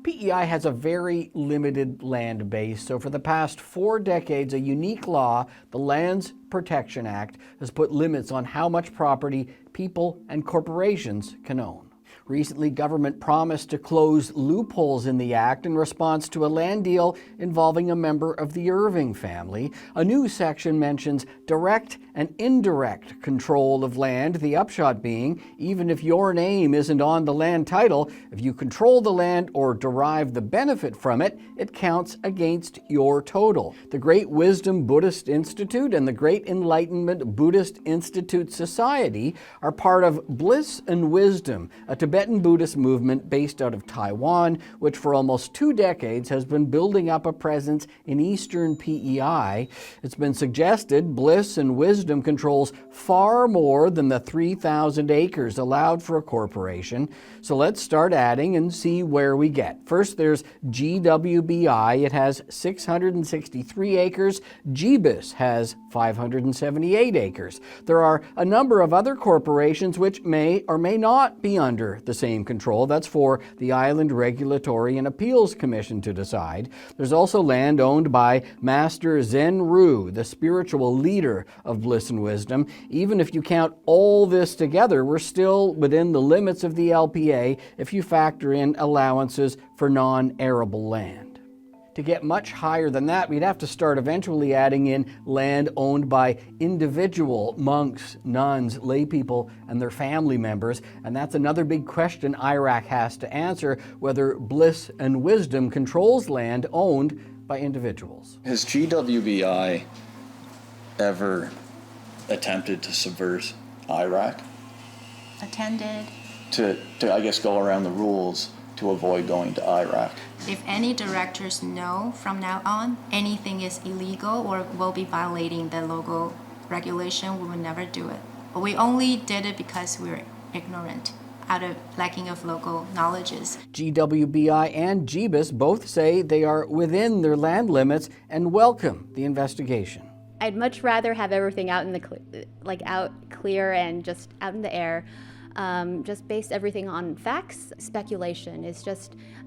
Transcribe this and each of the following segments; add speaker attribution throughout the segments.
Speaker 1: P.E.I. has a very limited land base, so for the past 4 decades, a unique law, the Lands Protection Act, has put limits on how much property people and corporations can own. Recently, government promised to close loopholes in the act in response to a land deal involving a member of the Irving family. A new section mentions direct and indirect control of land, the upshot being, even if your name isn't on the land title, if you control the land or derive the benefit from it, it counts against your total. The Great Wisdom Buddhist Institute and the Great Enlightenment Buddhist Institute Society are part of Bliss and Wisdom, a Tibetan Buddhist movement based out of Taiwan, which for almost 2 decades has been building up a presence in eastern P.E.I. It's been suggested Bliss and Wisdom controls far more than the 3,000 acres allowed for a corporation. So let's start adding and see where we get. First, there's GWBI. It has 663 acres. GBIS has 578 acres. There are a number of other corporations which may or may not be under the same control. That's for the Island Regulatory and Appeals Commission to decide. There's also land owned by Master Zen Ru, the spiritual leader of Bliss and Wisdom. Even if you count all this together, we're still within the limits of the LPA if you factor in allowances for non-arable land. To get much higher than that, we'd have to start eventually adding in land owned by individual monks, nuns, lay people, and their family members. And that's another big question IRAC has to answer, whether Bliss and Wisdom controls land owned by individuals.
Speaker 2: Has GWBI ever attempted to subvert IRAC?
Speaker 3: Attended.
Speaker 2: To I guess, go around the rules to avoid going to IRAC?
Speaker 3: If any directors know from now on anything is illegal or will be violating the local regulation, we will never do it. But we only did it because we were ignorant, out of lacking of local knowledges.
Speaker 1: GWBI and GBIS both say they are within their land limits and welcome the investigation.
Speaker 4: I'd much rather have everything out in the out clear and just out in the air. Just base everything on facts. Speculation is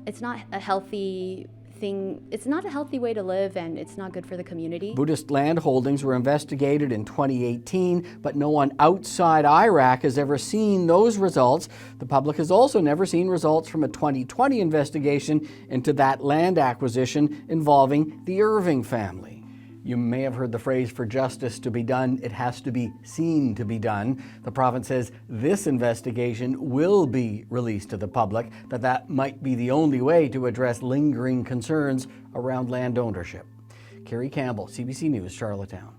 Speaker 4: it's not a healthy thing. It's not a healthy way to live, and it's not good for the community. Buddhist land holdings were investigated in 2018, but no one outside IRAC has ever seen those results. The public has also never seen results from a 2020 investigation into that land acquisition involving the Irving family. You may have heard the phrase, for justice to be done, it has to be seen to be done. The province says this investigation will be released to the public, that might be the only way to address lingering concerns around land ownership. Kerry Campbell, CBC News, Charlottetown.